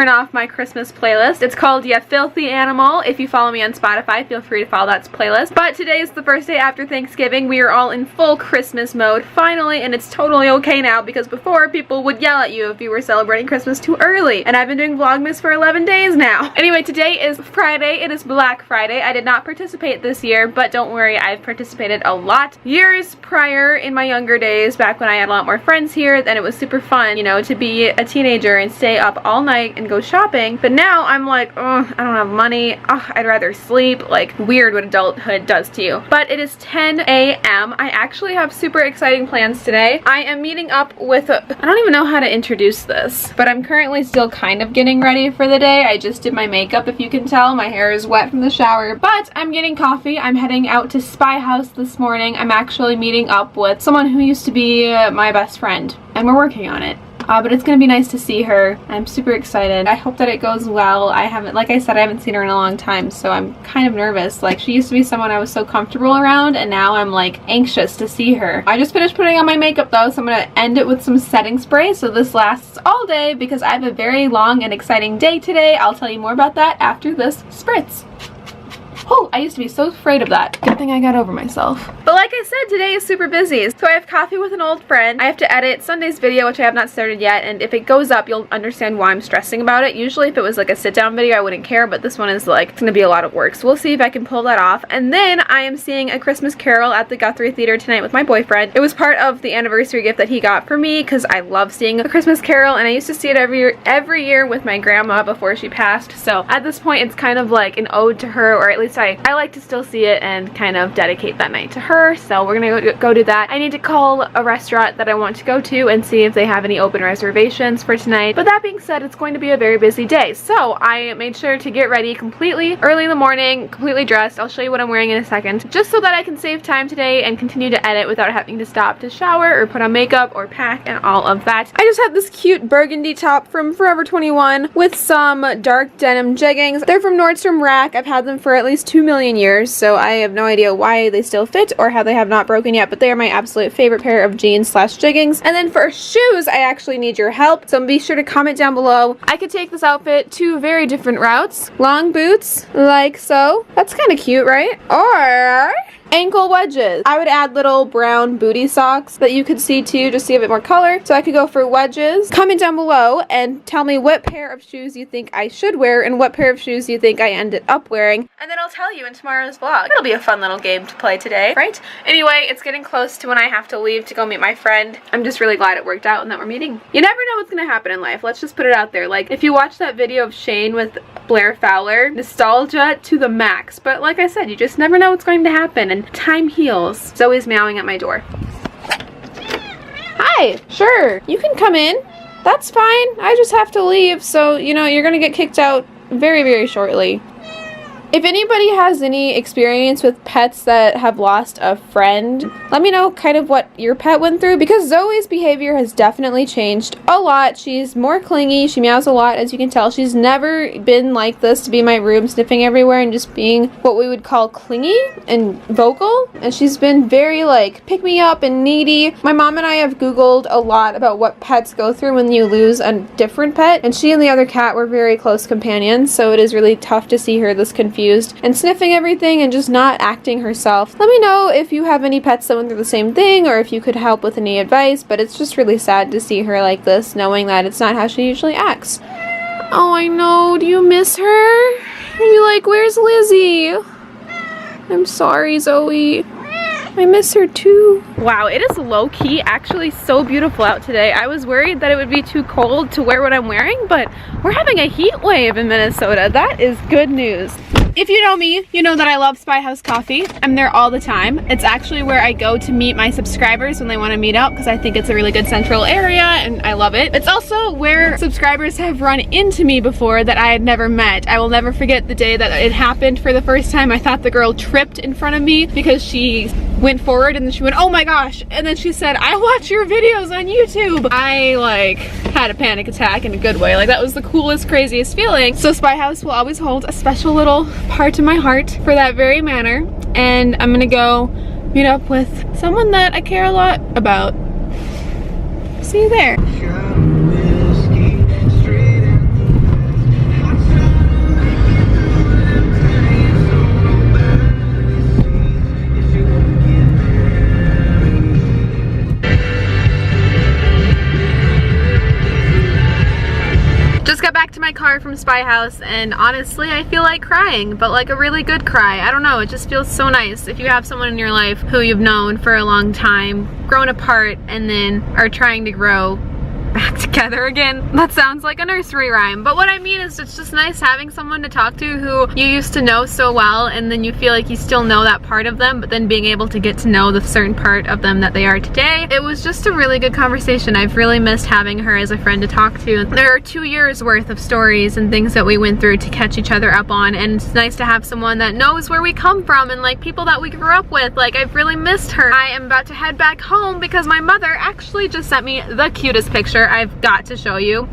turn off my Christmas playlist. It's called Ya Filthy Animal. If you follow me on Spotify, feel free to follow that playlist. But today is the first day after Thanksgiving. We are all in full Christmas mode finally, and it's totally okay now because before people would yell at you if you were celebrating Christmas too early. And I've been doing Vlogmas for 11 days now. Anyway, today is Friday. It is Black Friday. I did not participate this year, but don't worry, I've participated a lot years prior in my younger days, back when I had a lot more friends here, and it was super fun, you know, to be a teenager and stay up all night and go shopping. But now I'm like, oh, I don't have money. Oh, I'd rather sleep. Like, weird what adulthood does to you. But it is 10 a.m. I actually have super exciting plans today. I am meeting up with I don't even know how to introduce this, but I'm currently still kind of getting ready for the day. I just did my makeup, if you can tell. My hair is wet from the shower, but I'm getting coffee. I'm heading out to Spy House this morning. I'm actually meeting up with someone who used to be my best friend, and we're working on it. But it's gonna be nice to see her. I'm super excited. I hope that it goes well. Like I said, I haven't seen her in a long time, so I'm kind of nervous. Like, she used to be someone I was so comfortable around, and now I'm like anxious to see her. I just finished putting on my makeup though, so I'm gonna end it with some setting spray so this lasts all day because I have a very long and exciting day today. I'll tell you more about that after this spritz. Oh, I used to be so afraid of that. Good thing I got over myself. But like I said, today is super busy. So I have coffee with an old friend. I have to edit Sunday's video, which I have not started yet, and if it goes up, you'll understand why I'm stressing about it. Usually if it was like a sit-down video, I wouldn't care, but this one is like, it's gonna be a lot of work. So we'll see if I can pull that off. And then I am seeing A Christmas Carol at the Guthrie Theater tonight with my boyfriend. It was part of the anniversary gift that he got for me because I love seeing A Christmas Carol, and I used to see it every year with my grandma before she passed. So at this point, it's kind of like an ode to her, or at least I like to still see it and kind of dedicate that night to her. So we're gonna go do that. I need to call a restaurant that I want to go to and see if they have any open reservations for tonight. But that being said, it's going to be a very busy day. So I made sure to get ready completely early in the morning, completely dressed. I'll show you what I'm wearing in a second, just so that I can save time today and continue to edit without having to stop to shower or put on makeup or pack and all of that. I just have this cute burgundy top from Forever 21 with some dark denim jeggings. They're from Nordstrom Rack. I've had them for at least 2 million years, so I have no idea why they still fit or how they have not broken yet, but they are my absolute favorite pair of jeans slash jeggings. And then for shoes, I actually need your help, so be sure to comment down below. I could take this outfit 2 very different routes. Long boots, like so. That's kind of cute, right? Or ankle wedges. I would add little brown booty socks that you could see too, just to give it more color. So I could go for wedges. Comment down below and tell me what pair of shoes you think I should wear and what pair of shoes you think I ended up wearing. And then I'll tell you in tomorrow's vlog. It'll be a fun little game to play today, right? Anyway, it's getting close to when I have to leave to go meet my friend. I'm just really glad it worked out and that we're meeting. You never know what's gonna happen in life. Let's just put it out there. Like, if you watch that video of Shane with Blair Fowler, nostalgia to the max. But like I said, you just never know what's going to happen, and time heals. Zoe's meowing at my door. Hi, sure, you can come in. That's fine. I just have to leave, so, you know, you're gonna get kicked out very, very shortly. If anybody has any experience with pets that have lost a friend, let me know kind of what your pet went through, because Zoe's behavior has definitely changed a lot. She's more clingy, she meows a lot, as you can tell. She's never been like this to be in my room, sniffing everywhere and just being what we would call clingy and vocal. And she's been very like pick me up and needy. My mom and I have Googled a lot about what pets go through when you lose a different pet, and she and the other cat were very close companions, so it is really tough to see her this confused and sniffing everything and just not acting herself. Let me know if you have any pets that went through the same thing or if you could help with any advice, but it's just really sad to see her like this, knowing that it's not how she usually acts. Oh, I know. Do you miss her? Are you like, where's Lizzie? I'm sorry, Zoe. I miss her too. Wow, it is low-key actually so beautiful out today. I was worried that it would be too cold to wear what I'm wearing, but we're having a heat wave in Minnesota. That is good news. If you know me, you know that I love Spy House Coffee. I'm there all the time. It's actually where I go to meet my subscribers when they want to meet up, because I think it's a really good central area and I love it. It's also where subscribers have run into me before that I had never met. I will never forget the day that it happened for the first time. I thought the girl tripped in front of me because she went forward and then she went, oh my gosh, and then she said, I watch your videos on YouTube. I like had a panic attack in a good way. Like, that was the coolest, craziest feeling. So Spy House will always hold a special little part in my heart for that very manner, and I'm gonna go meet up with someone that I care a lot about. See you there. car from Spy House, and honestly I feel like crying, but like a really good cry. I don't know, it just feels so nice if you have someone in your life who you've known for a long time, grown apart, and then are trying to grow back together again. That sounds like a nursery rhyme, but what I mean is it's just nice having someone to talk to who you used to know so well, and then you feel like you still know that part of them, but then being able to get to know the certain part of them that they are today. It was just a really good conversation. I've really missed having her as a friend to talk to. There are 2 years worth of stories and things that we went through to catch each other up on, and it's nice to have someone that knows where we come from and like people that we grew up with. Like, I've really missed her. I am about to head back home because my mother actually just sent me the cutest picture. I've got to show you.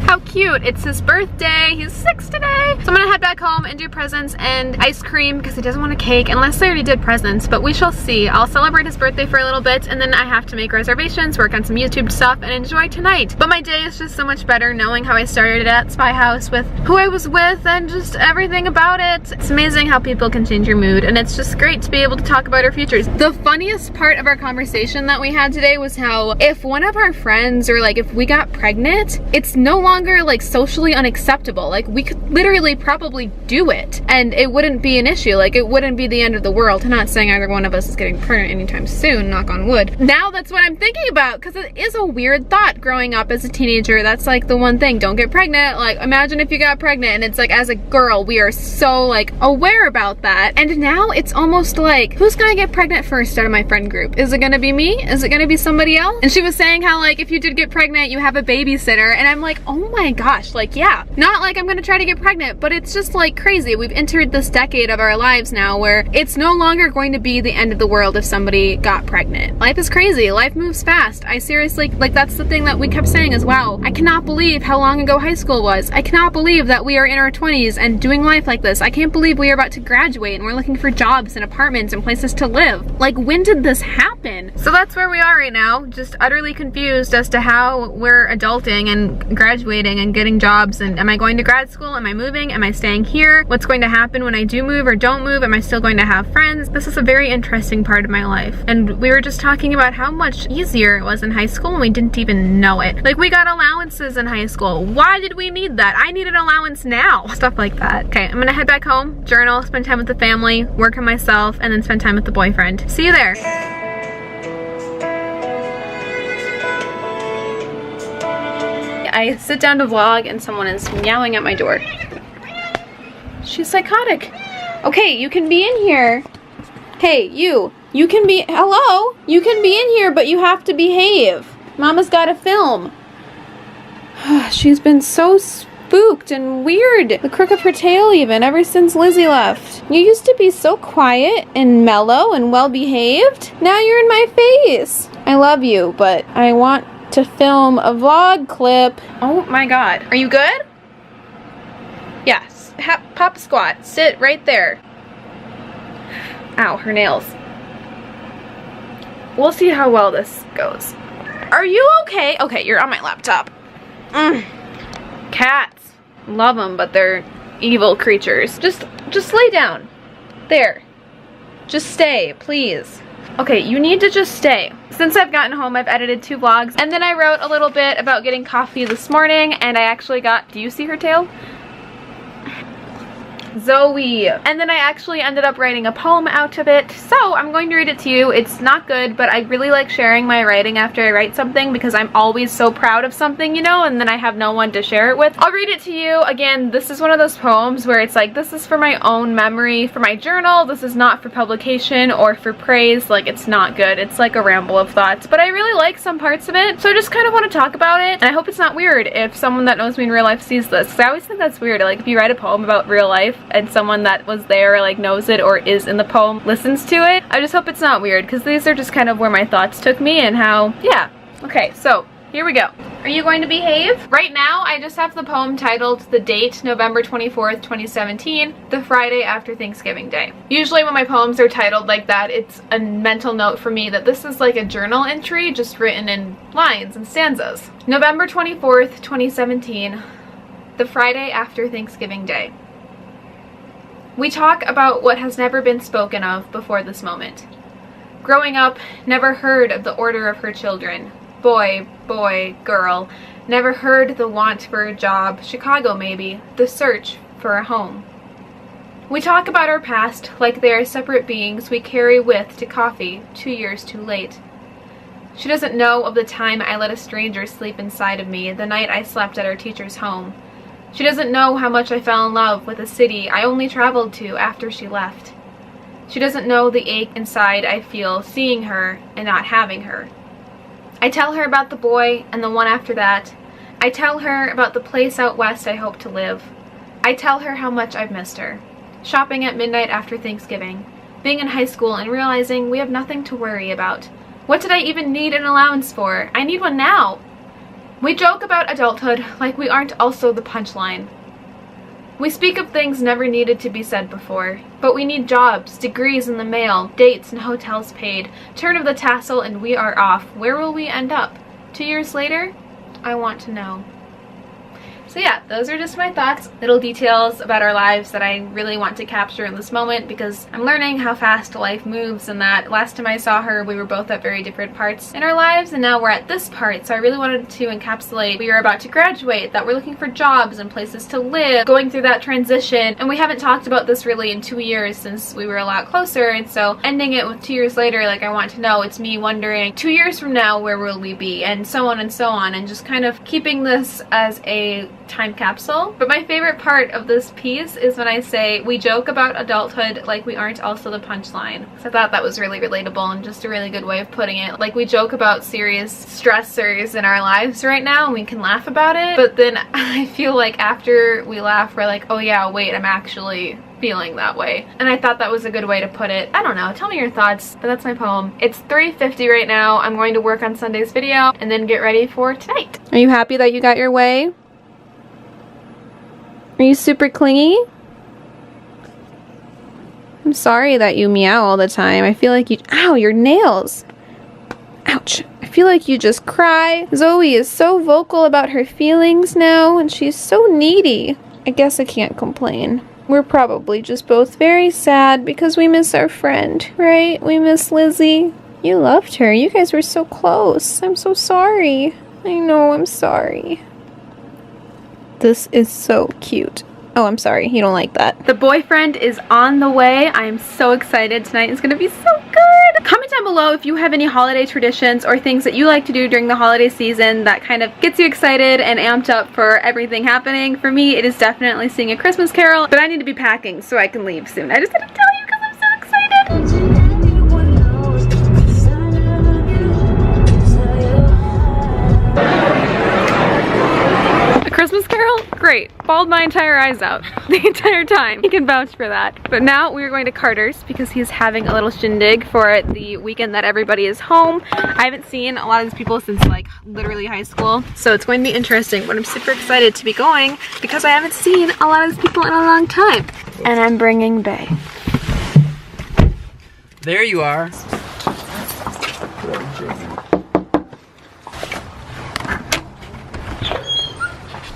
How cute. It's his birthday. He's 6 today. So I'm gonna head back home and do presents and ice cream because he doesn't want a cake unless they already did presents, but we shall see. I'll celebrate his birthday for a little bit, and then I have to make reservations, work on some YouTube stuff, and enjoy tonight. But my day is just so much better knowing how I started at Spy House with who I was with and just everything about it. It's amazing how people can change your mood, and it's just great to be able to talk about our futures. The funniest part of our conversation that we had today was how if one of our friends, or like if we got pregnant, it's no longer like socially unacceptable. Like, we could literally probably do it and it wouldn't be an issue. Like, it wouldn't be the end of the world. I'm not saying either one of us is getting pregnant anytime soon, knock on wood. Now that's what I'm thinking about, because it is a weird thought growing up as a teenager. That's like the one thing, don't get pregnant. Like, imagine if you got pregnant, and it's like, as a girl, we are so like aware about that. And now it's almost like, who's gonna get pregnant first out of my friend group? Is it gonna be me? Is it gonna be somebody else? And she was saying how like if you did get pregnant, you have a babysitter, and I'm like, oh my gosh, like, yeah, not like I'm gonna try to get pregnant, but it's just like crazy. We've entered this decade of our lives now where it's no longer going to be the end of the world if somebody got pregnant. Life is crazy. Life moves fast. I seriously, like, that's the thing that we kept saying as well. I cannot believe how long ago high school was. I cannot believe that we are in our 20s and doing life like this. I can't believe we are about to graduate and we're looking for jobs and apartments and places to live. Like, when did this happen? So that's where we are right now, just utterly confused as to how we're adulting and graduating and getting jobs. And am I going to grad school? Am I moving? Am I staying here? What's going to happen when I do move or don't move? Am I still going to have friends? This is a very interesting part of my life. And we were just talking about how much easier it was in high school and we didn't even know it. Like, we got allowances in high school. Why did we need that? I need an allowance now. Stuff like that. Okay, I'm gonna head back home, journal, spend time with the family, work on myself, and then spend time with the boyfriend. See you there. I sit down to vlog and someone is meowing at my door. She's psychotic. Okay, you can be in here. Hey, you can be, hello? You can be in here, but you have to behave. Mama's gotta film. She's been so spooked and weird. The crook of her tail even, ever since Lizzie left. You used to be so quiet and mellow and well behaved. Now you're in my face. I love you, but I want to film a vlog clip. Oh my god. Are you good? Yes. Pop squat. Sit right there. Ow, her nails. We'll see how well this goes. Are you okay? Okay, you're on my laptop. Cats. Love them, but they're evil creatures. Just lay down. There. Just stay, please. Okay, you need to just stay. Since I've gotten home, I've edited 2 vlogs, and then I wrote a little bit about getting coffee this morning, and I actually got, do you see her tail? Zoe. And then I actually ended up writing a poem out of it, so I'm going to read it to you. It's not good, but I really like sharing my writing after I write something because I'm always so proud of something, you know, and then I have no one to share it with. I'll read it to you. Again, this is one of those poems where it's like, this is for my own memory, for my journal. This is not for publication or for praise. Like, it's not good. It's like a ramble of thoughts, but I really like some parts of it, so I just kind of want to talk about it, and I hope it's not weird if someone that knows me in real life sees this, because I always think that's weird. Like, if you write a poem about real life and someone that was there, like, knows it or is in the poem listens to it, I just hope it's not weird, because these are just kind of where my thoughts took me and how, yeah. Okay, so here we go. Are you going to behave? Right now, I just have the poem titled, the date, November 24th, 2017, the Friday after Thanksgiving Day. Usually when my poems are titled like that, it's a mental note for me that this is like a journal entry just written in lines and stanzas. November 24th, 2017, the Friday after Thanksgiving Day. We talk about what has never been spoken of before this moment. Growing up, never heard of the order of her children. Boy, boy, girl. Never heard the want for a job, Chicago maybe, the search for a home. We talk about our past like they are separate beings we carry with to coffee 2 years too late. She doesn't know of the time I let a stranger sleep inside of me the night I slept at our teacher's home. She doesn't know how much I fell in love with a city I only traveled to after she left. She doesn't know the ache inside I feel seeing her and not having her. I tell her about the boy and the one after that. I tell her about the place out west I hope to live. I tell her how much I've missed her. Shopping at midnight after Thanksgiving. Being in high school and realizing we have nothing to worry about. What did I even need an allowance for? I need one now. We joke about adulthood like we aren't also the punchline. We speak of things never needed to be said before, but we need jobs, degrees in the mail, dates and hotels paid, turn of the tassel and we are off. Where will we end up? 2 years later? I want to know. So yeah, those are just my thoughts, little details about our lives that I really want to capture in this moment because I'm learning how fast life moves and that last time I saw her we were both at very different parts in our lives and now we're at this part, so I really wanted to encapsulate we are about to graduate, that we're looking for jobs and places to live, going through that transition, and we haven't talked about this really in 2 years since we were a lot closer, and so ending it with 2 years later, like I want to know, it's me wondering 2 years from now where will we be, and so on, and just kind of keeping this as a time capsule. But my favorite part of this piece is when I say we joke about adulthood like we aren't also the punchline. So I thought that was really relatable and just a really good way of putting it. Like we joke about serious stressors in our lives right now and we can laugh about it, but then I feel like after we laugh we're like, oh yeah, wait, I'm actually feeling that way. And I thought that was a good way to put it. I don't know, tell me your thoughts, but that's my poem. It's 3:50 right now. I'm going to work on Sunday's video and then get ready for tonight. Are you happy that you got your way? Are you super clingy? I'm sorry that you meow all the time. I feel like you— ow, your nails! Ouch. I feel like you just cry. Zoe is so vocal about her feelings now, and she's so needy. I guess I can't complain. We're probably just both very sad because we miss our friend, right? We miss Lizzie. You loved her. You guys were so close. I'm so sorry. I know, I'm sorry. This is so cute. Oh, I'm sorry. You don't like that. The boyfriend is on the way. I am so excited. Tonight is going to be so good. Comment down below if you have any holiday traditions or things that you like to do during the holiday season that kind of gets you excited and amped up for everything happening. For me, it is definitely seeing A Christmas Carol, but I need to be packing so I can leave soon. I just had to tell you because I'm so excited. Christmas Carol? Great. Bawled my entire eyes out the entire time. He can vouch for that. But now we're going to Carter's because he's having a little shindig for the weekend that everybody is home. I haven't seen a lot of these people since like literally high school, so it's going to be interesting, but I'm super excited to be going because I haven't seen a lot of these people in a long time. And I'm bringing Bae. There you are.